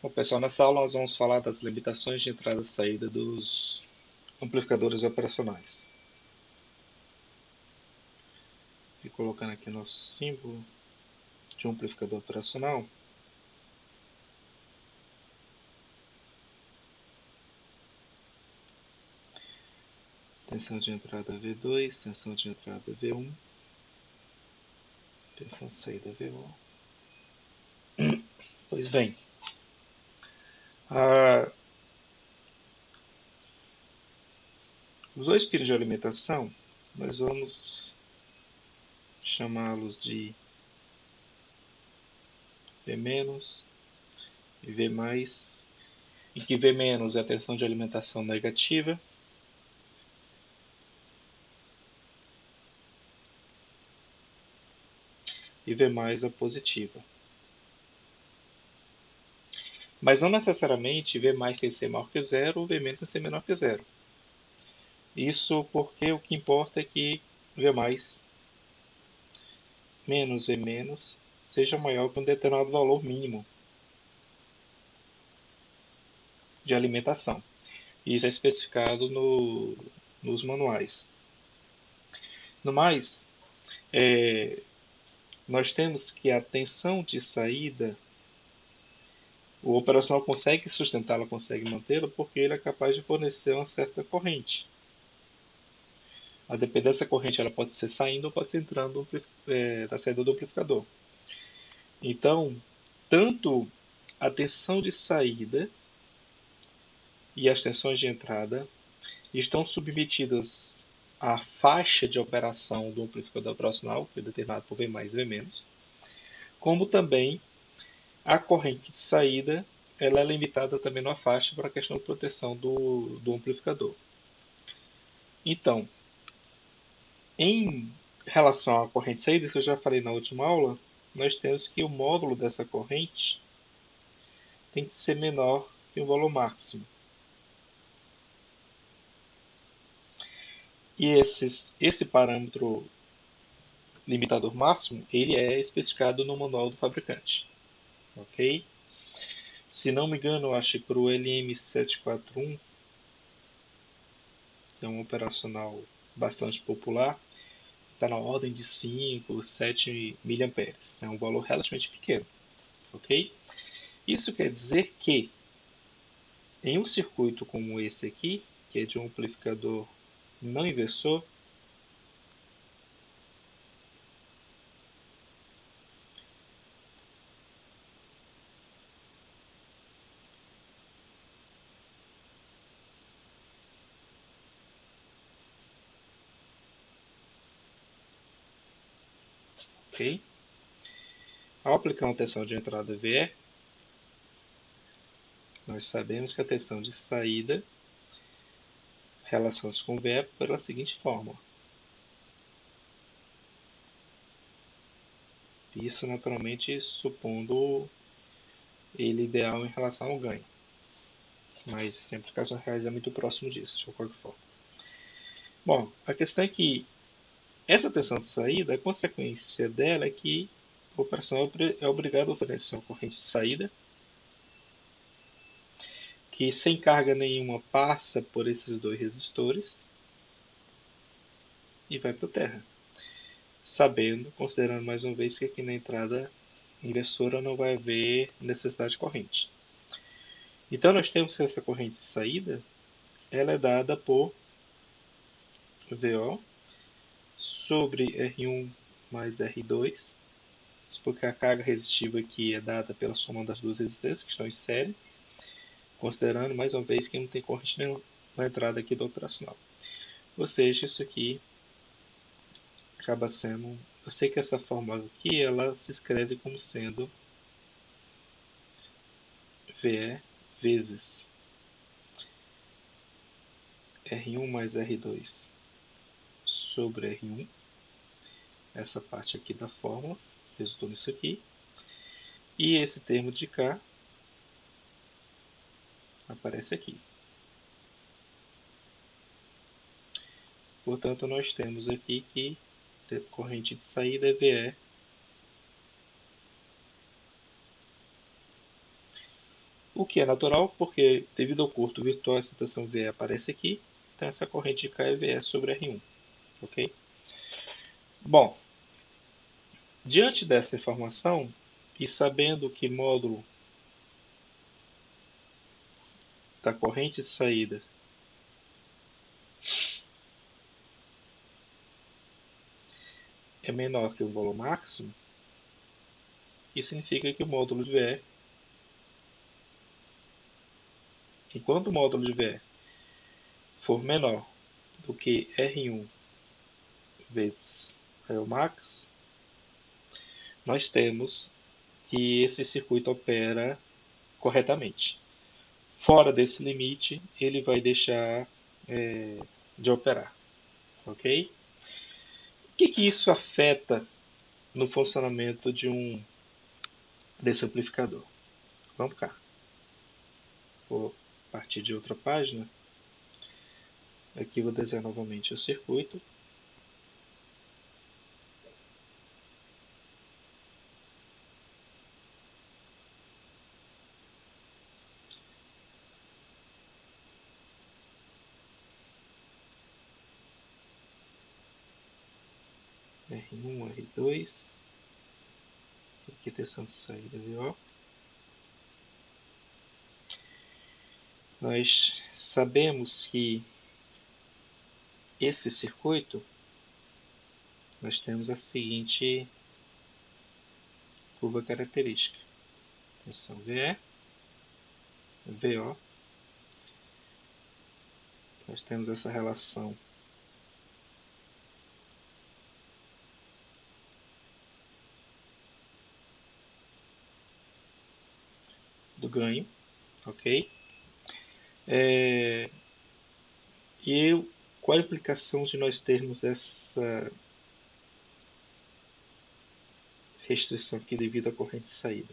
Bom, pessoal, nessa aula nós vamos falar das limitações de entrada e saída dos amplificadores operacionais. E colocando aqui nosso símbolo de um amplificador operacional, tensão de entrada V2, tensão de entrada V1, tensão de saída V1. Pois bem, a- os dois pinos de alimentação, nós vamos chamá-los de V- e V+, em que V- é a tensão de alimentação negativa e V- a positiva. Mas não necessariamente V mais tem que ser maior que zero ou V menos tem que ser menor que zero. Isso porque o que importa é que V mais menos V menos seja maior que um determinado valor mínimo de alimentação. Isso é especificado nos manuais. No mais, nós temos que a tensão de saída, o operacional consegue sustentá-la, consegue mantê-la, porque ele é capaz de fornecer uma certa corrente. A depender dessa corrente, ela pode ser saindo ou pode ser entrando da saída do amplificador. Então, tanto a tensão de saída e as tensões de entrada estão submetidas à faixa de operação do amplificador operacional, que é determinado por V mais e V menos, como também a corrente de saída ela é limitada também na faixa para a questão de proteção do amplificador. Então, em relação à corrente de saída, que eu já falei na última aula, nós temos que o módulo dessa corrente tem que ser menor que o valor máximo. E esse parâmetro limitador máximo, ele é especificado no manual do fabricante. Ok? Se não me engano, acho que para o LM741, que é um operacional bastante popular, está na ordem de 5, 7 miliamperes. É um valor relativamente pequeno. Ok? Isso quer dizer que em um circuito como esse aqui, que é de um amplificador não inversor, ok? Ao aplicar uma tensão de entrada VE, nós sabemos que a tensão de saída relaciona-se com VE pela seguinte fórmula. Isso naturalmente supondo ele ideal em relação ao ganho. Mas sempre aplicações reais é muito próximo disso, de qualquer forma. Bom, a questão é que essa tensão de saída, a consequência dela é que o operacional é obrigado a oferecer uma corrente de saída que sem carga nenhuma passa por esses dois resistores e vai para a terra. Sabendo, considerando mais uma vez que aqui na entrada inversora não vai haver necessidade de corrente. Então nós temos que essa corrente de saída ela é dada por VO sobre R1 mais R2, porque a carga resistiva aqui é dada pela soma das duas resistências que estão em série, considerando mais uma vez que não tem corrente nenhuma na entrada aqui do operacional. Ou seja, isso aqui acaba sendo. Eu sei que essa fórmula aqui ela se escreve como sendo VE vezes R1 mais R2 sobre R1, essa parte aqui da fórmula, resultou nisso aqui, e esse termo de cá aparece aqui. Portanto, nós temos aqui que a corrente de saída é VE O que é natural, porque devido ao curto virtual, essa tensão VE aparece aqui, então essa corrente de K é VE sobre R1, ok? Bom, diante dessa informação, e sabendo que módulo da corrente de saída é menor que o valor máximo, isso significa que o módulo de VE, enquanto o módulo de VE for menor do que R1 vezes Remax, nós temos que esse circuito opera corretamente. Fora desse limite, ele vai deixar de operar, ok? O que isso afeta no funcionamento desse amplificador? Vamos cá. Vou partir de outra página. Aqui vou desenhar novamente o circuito. R1, R2. Aqui tensão de saída VO. Nós sabemos que esse circuito, nós temos a seguinte curva característica. Tensão VE, VO. Nós temos essa relação do ganho, ok? E qual a implicação de nós termos essa restrição aqui devido à corrente de saída?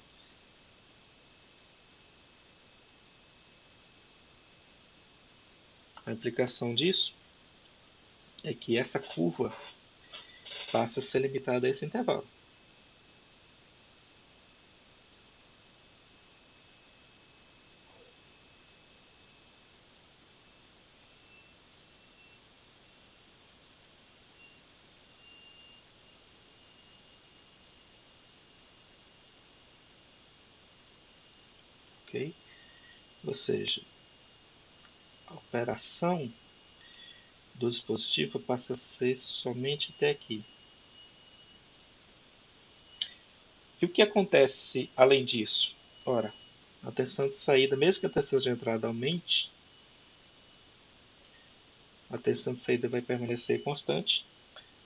A implicação disso é que essa curva passa a ser limitada a esse intervalo. Ok? Ou seja, a operação do dispositivo passa a ser somente até aqui. E o que acontece além disso? Ora, a tensão de saída, mesmo que a tensão de entrada aumente, a tensão de saída vai permanecer constante.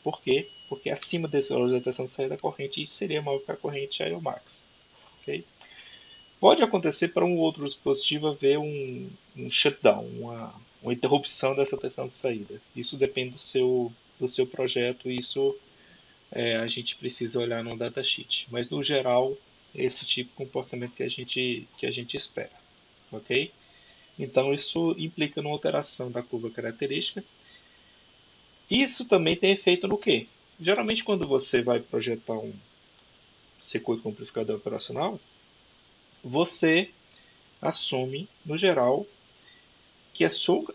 Por quê? Porque acima desse valor da tensão de saída, a corrente seria maior que a corrente Iomax. Okay? Pode acontecer para um outro dispositivo haver um shutdown, uma interrupção dessa tensão de saída. Isso depende do seu projeto, isso a gente precisa olhar no datasheet. Mas no geral, é esse tipo de comportamento que a gente espera. Ok? Então isso implica numa alteração da curva característica. Isso também tem efeito no quê? Geralmente quando você vai projetar um circuito com amplificador operacional, você assume, no geral, que a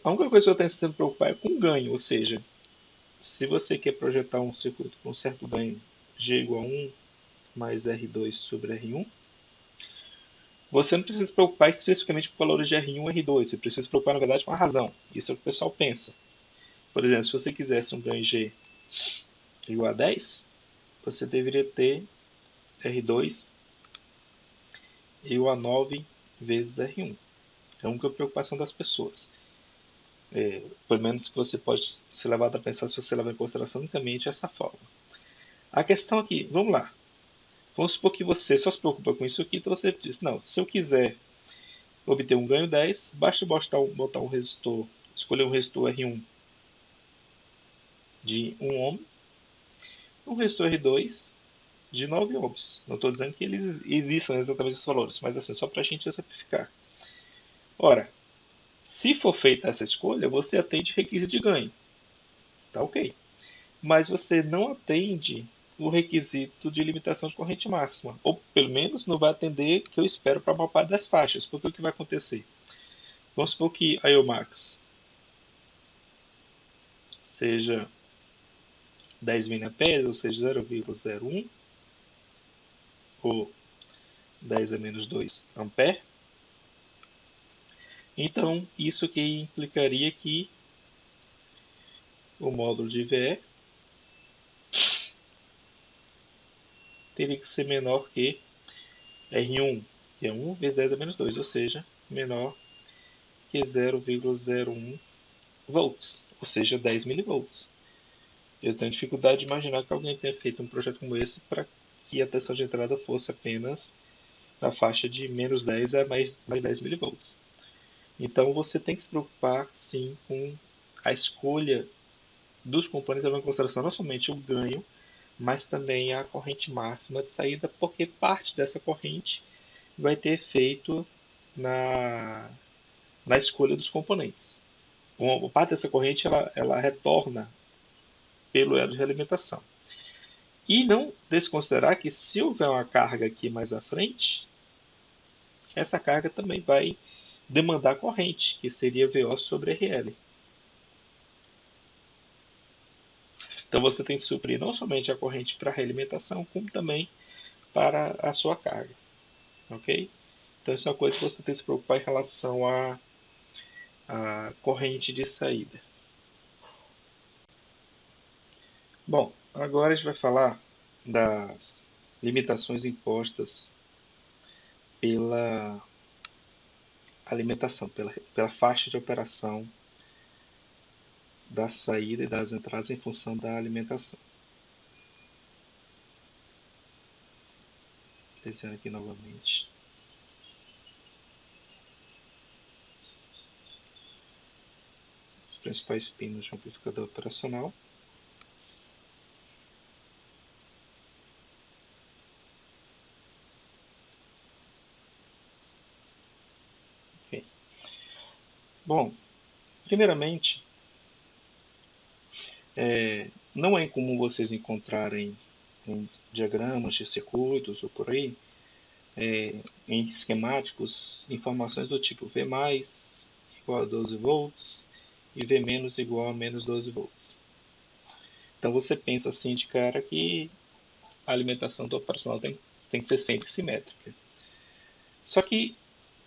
única coisa que você tem que se preocupar é com o ganho, ou seja, se você quer projetar um circuito com um certo ganho G igual a 1 mais R2 sobre R1, você não precisa se preocupar especificamente com valores de R1 e R2, você precisa se preocupar, na verdade, com a razão. Isso é o que o pessoal pensa. Por exemplo, se você quisesse um ganho G igual a 10, você deveria ter R2 igual a 9 vezes R1. É a única preocupação das pessoas. Pelo menos que você pode ser levado a pensar se você levar em consideração unicamente essa forma. A questão aqui, vamos lá. Vamos supor que você só se preocupa com isso aqui, então você diz, não, se eu quiser obter um ganho 10, basta botar um resistor, escolher um resistor R1 de 1 ohm, um resistor R2 de 9 ohms. Não estou dizendo que eles existam exatamente esses valores, mas assim, só para a gente exemplificar. Ora, se for feita essa escolha, você atende requisito de ganho. Tá ok. Mas você não atende o requisito de limitação de corrente máxima, ou pelo menos não vai atender o que eu espero para a maior parte das faixas, porque o que vai acontecer? Vamos supor que a Iomax seja 10 mA, ou seja, 0,01 ou 10 a menos 2 ampere. Então, isso que implicaria que o módulo de IVE teria que ser menor que R1, que é 1 vezes 10 a menos 2, ou seja, menor que 0,01 volts, ou seja, 10 milivolts. Eu tenho dificuldade de imaginar que alguém tenha feito um projeto como esse para que a tensão de entrada fosse apenas na faixa de menos 10 a mais 10 milivolts. Então você tem que se preocupar sim com a escolha dos componentes, levando em consideração não somente o ganho, mas também a corrente máxima de saída, porque parte dessa corrente vai ter efeito na, na escolha dos componentes. Uma parte dessa corrente ela retorna pelo elo de realimentação. E não desconsiderar que se houver uma carga aqui mais à frente, essa carga também vai demandar corrente, que seria VO sobre RL. Então você tem que suprir não somente a corrente para a realimentação, como também para a sua carga. Ok? Então isso é uma coisa que você tem que se preocupar em relação à corrente de saída. Bom, agora a gente vai falar das limitações impostas pela alimentação, pela faixa de operação da saída e das entradas em função da alimentação. Descendo aqui novamente. Os principais pinos de um amplificador operacional. Okay. Bom, primeiramente, não é incomum vocês encontrarem em diagramas de circuitos ou por aí, em esquemáticos, informações do tipo V mais igual a 12 volts e V menos igual a menos 12 volts. Então você pensa assim de cara que a alimentação do operacional tem que ser sempre simétrica. Só que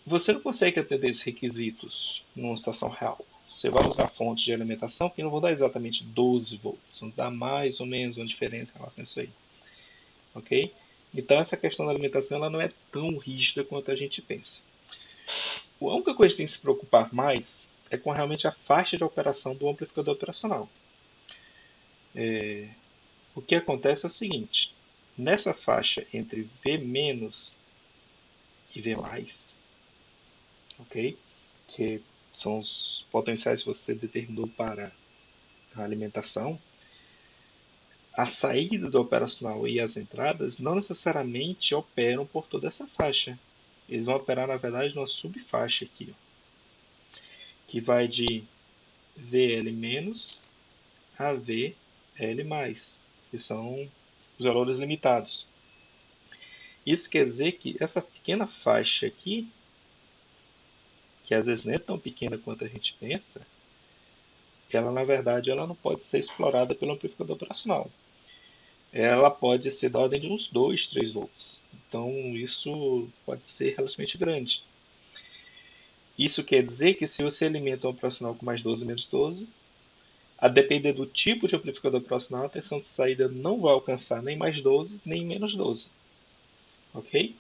você não consegue atender esses requisitos numa situação real. Você vai usar fontes de alimentação que não vão dar exatamente 12 volts, vão dar mais ou menos uma diferença em relação a isso aí. Ok? Então essa questão da alimentação ela não é tão rígida quanto a gente pensa. A única coisa que tem que se preocupar mais é com realmente a faixa de operação do amplificador operacional. O que acontece é o seguinte: nessa faixa entre V- e V+, ok? Que são os potenciais que você determinou para a alimentação, a saída do operacional e as entradas não necessariamente operam por toda essa faixa. Eles vão operar, na verdade, numa subfaixa aqui, ó, que vai de VL- a VL+, que são os valores limitados. Isso quer dizer que essa pequena faixa aqui, que às vezes nem é tão pequena quanto a gente pensa, ela na verdade ela não pode ser explorada pelo amplificador operacional. Ela pode ser da ordem de uns 2, 3 volts. Então isso pode ser relativamente grande. Isso quer dizer que se você alimenta um operacional com mais 12 menos 12, a depender do tipo de amplificador operacional, a tensão de saída não vai alcançar nem mais 12 nem menos 12. Ok?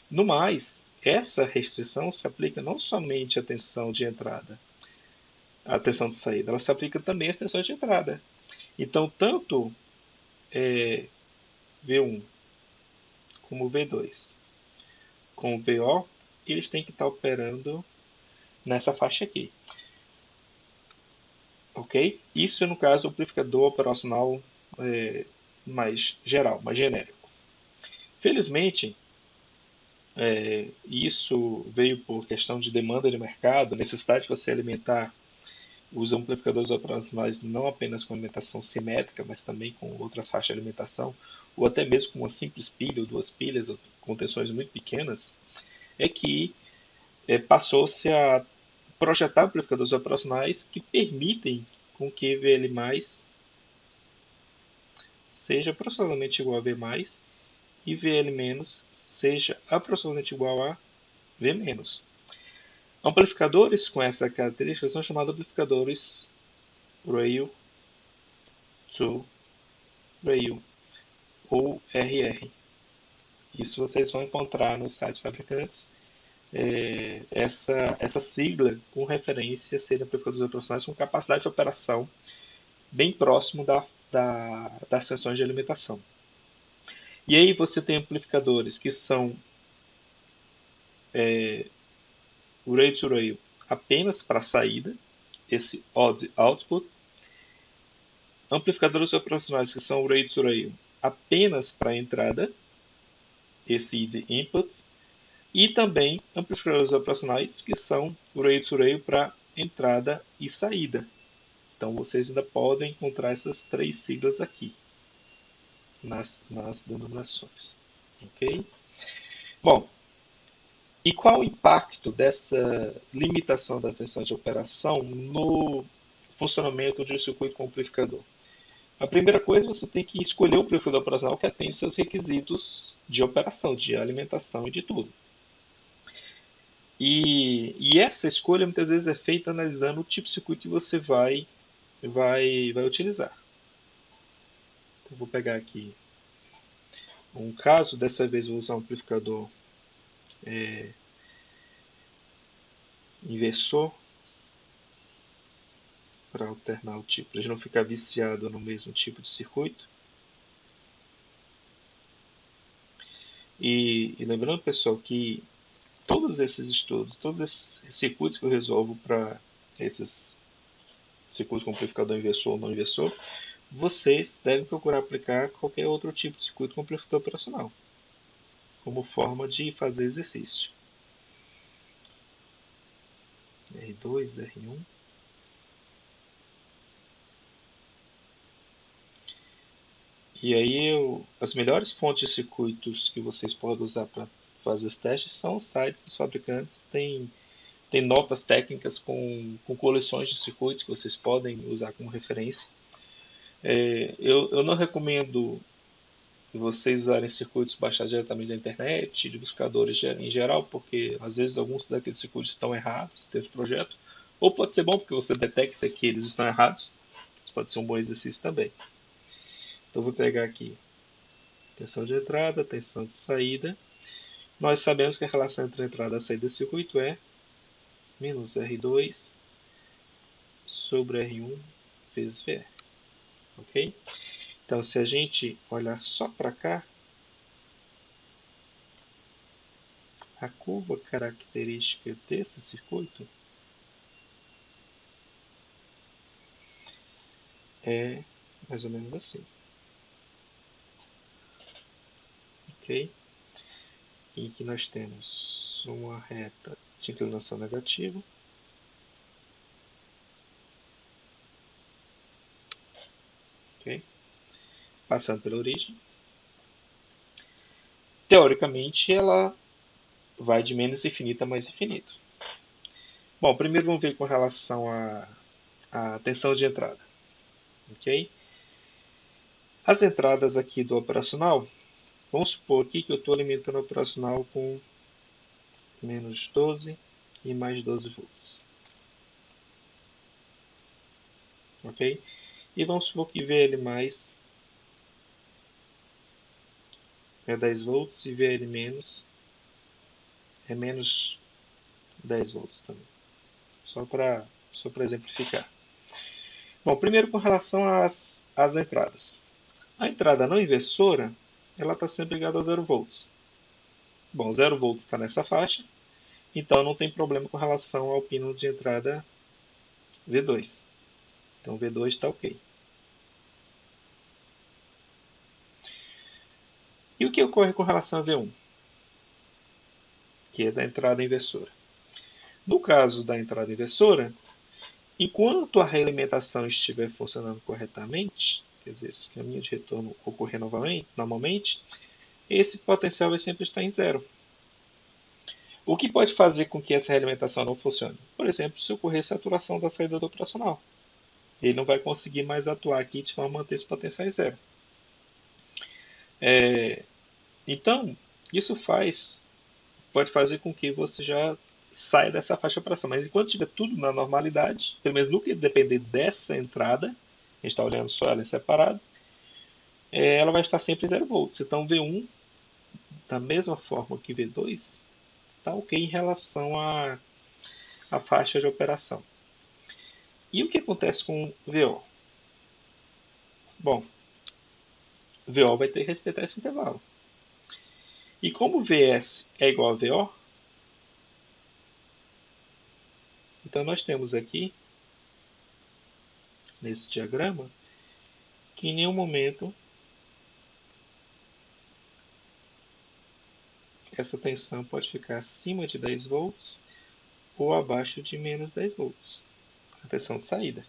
No mais, essa restrição se aplica não somente à tensão de entrada, à tensão de saída, ela se aplica também às tensões de entrada. Então, tanto V1 como V2 com VO, eles têm que estar operando nessa faixa aqui. Ok? Isso é no caso do amplificador operacional mais geral, mais genérico. Felizmente, isso veio por questão de demanda de mercado, necessidade de você alimentar usa amplificadores operacionais não apenas com alimentação simétrica, mas também com outras faixas de alimentação, ou até mesmo com uma simples pilha ou duas pilhas, ou com tensões muito pequenas, é que passou-se a projetar amplificadores operacionais que permitem com que VL+, seja aproximadamente igual a V+, e VL- seja aproximadamente igual a V-. Amplificadores com essa característica são chamados amplificadores Rail to Rail, ou RR. Isso vocês vão encontrar nos sites fabricantes, essa sigla com referência a serem amplificadores operacionais com capacidade de operação bem próximo das seções de alimentação. E aí você tem amplificadores que são rail to rail apenas para saída, esse odd output. Amplificadores operacionais que são rail to rail apenas para entrada, esse id input. E também amplificadores operacionais que são rail to rail para entrada e saída. Então vocês ainda podem encontrar essas três siglas aqui nas denominações. Ok? Bom, e qual o impacto dessa limitação da tensão de operação no funcionamento de um circuito com amplificador? A primeira coisa, você tem que escolher um amplificador operacional que atende seus requisitos de operação, de alimentação e de tudo. E essa escolha muitas vezes é feita analisando o tipo de circuito que você vai utilizar. Então, vou pegar aqui um caso, dessa vez vou usar um amplificador inversor para alternar o tipo, para a gente não ficar viciado no mesmo tipo de circuito. E lembrando, pessoal, que todos esses estudos, todos esses circuitos que eu resolvo para esses circuitos com amplificador inversor ou não inversor, vocês devem procurar aplicar qualquer outro tipo de circuito com amplificador operacional, como forma de fazer exercício. R2, R1. E aí, as melhores fontes de circuitos que vocês podem usar para fazer os testes são os sites dos fabricantes. Tem notas técnicas com coleções de circuitos que vocês podem usar como referência. Eu não recomendo vocês usarem circuitos baixados diretamente da internet, de buscadores em geral, porque às vezes alguns daqueles circuitos estão errados em termos de projeto, ou pode ser bom porque você detecta que eles estão errados. Isso pode ser um bom exercício também. Então vou pegar aqui tensão de entrada, tensão de saída. Nós sabemos que a relação entre a entrada e a saída do circuito é menos R2 sobre R1 vezes VR. Ok? Então, se a gente olhar só para cá, a curva característica desse circuito é mais ou menos assim. Ok? Em que nós temos uma reta de inclinação negativa, ok? Passando pela origem. Teoricamente, ela vai de menos infinito a mais infinito. Bom, primeiro vamos ver com relação à tensão de entrada. Ok? As entradas aqui do operacional, vamos supor aqui que eu estou alimentando o operacional com menos 12 e mais 12 volts. Ok? E vamos supor que VL mais é 10 volts e VL menos é menos 10 volts também. Só para exemplificar. Bom, primeiro com relação às entradas. A entrada não inversora, ela está sempre ligada a 0 volts. Bom, 0 volts está nessa faixa, então não tem problema com relação ao pino de entrada V2. Então V2 está ok. E o que ocorre com relação a V1? Que é da entrada inversora. No caso da entrada inversora, Enquanto a realimentação estiver funcionando corretamente, quer dizer, esse caminho de retorno ocorrer normalmente, esse potencial vai sempre estar em zero. O que pode fazer com que essa realimentação não funcione? Por exemplo, se ocorrer saturação da saída do operacional. Ele não vai conseguir mais atuar aqui de forma a manter esse potencial em zero. Então, isso pode fazer com que você já saia dessa faixa de operação. Mas enquanto tiver tudo na normalidade, pelo menos no que depender dessa entrada, a gente está olhando só ela em separado, ela vai estar sempre em 0 volts. Então V1, da mesma forma que V2, está ok em relação à faixa de operação. E o que acontece com VO? Bom, VO vai ter que respeitar esse intervalo. E como VS é igual a VO, então nós temos aqui, nesse diagrama, que em nenhum momento essa tensão pode ficar acima de 10 volts ou abaixo de menos 10 volts, a tensão de saída.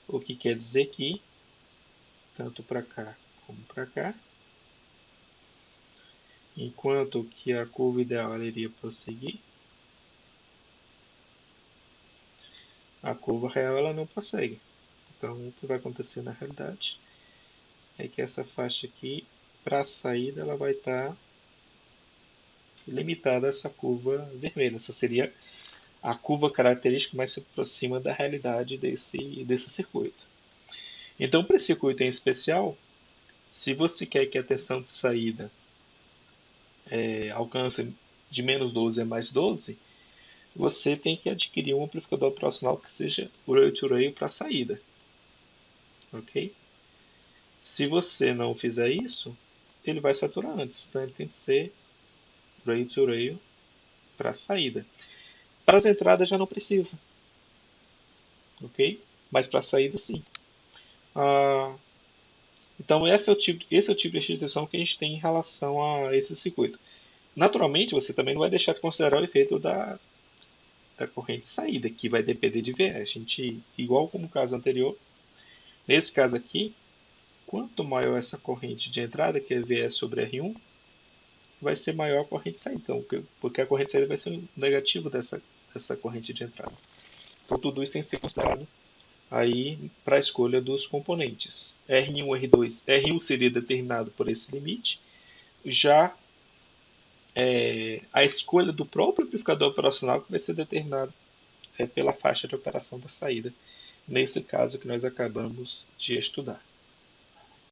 O que quer dizer que, tanto para cá como para cá, enquanto que a curva ideal ela iria prosseguir, a curva real ela não prossegue. Então, o que vai acontecer na realidade é que essa faixa aqui, para a saída, ela vai estar limitada a essa curva vermelha. Essa seria a curva característica mais se aproxima da realidade desse circuito. Então, para esse circuito em especial, se você quer que a tensão de saída alcance de menos 12 a mais 12, você tem que adquirir um amplificador operacional que seja rail-to-rail para a saída. Ok? Se você não fizer isso, ele vai saturar antes. Então ele tem que ser rail-to-rail para a saída. Para as entradas já não precisa. Ok? Mas para a saída sim. Então esse é o tipo de restrição que a gente tem em relação a esse circuito. Naturalmente, você também não vai deixar de considerar o efeito da corrente de saída, que vai depender de VR. A gente, igual como no caso anterior, nesse caso aqui, quanto maior essa corrente de entrada, que é VS sobre R1, vai ser maior a corrente de saída. Então, porque a corrente de saída vai ser o negativo dessa corrente de entrada. Então, tudo isso tem que ser considerado aí para a escolha dos componentes. R1, R2, R1 seria determinado por esse limite, já a escolha do próprio amplificador operacional que vai ser determinado pela faixa de operação da saída, nesse caso que nós acabamos de estudar.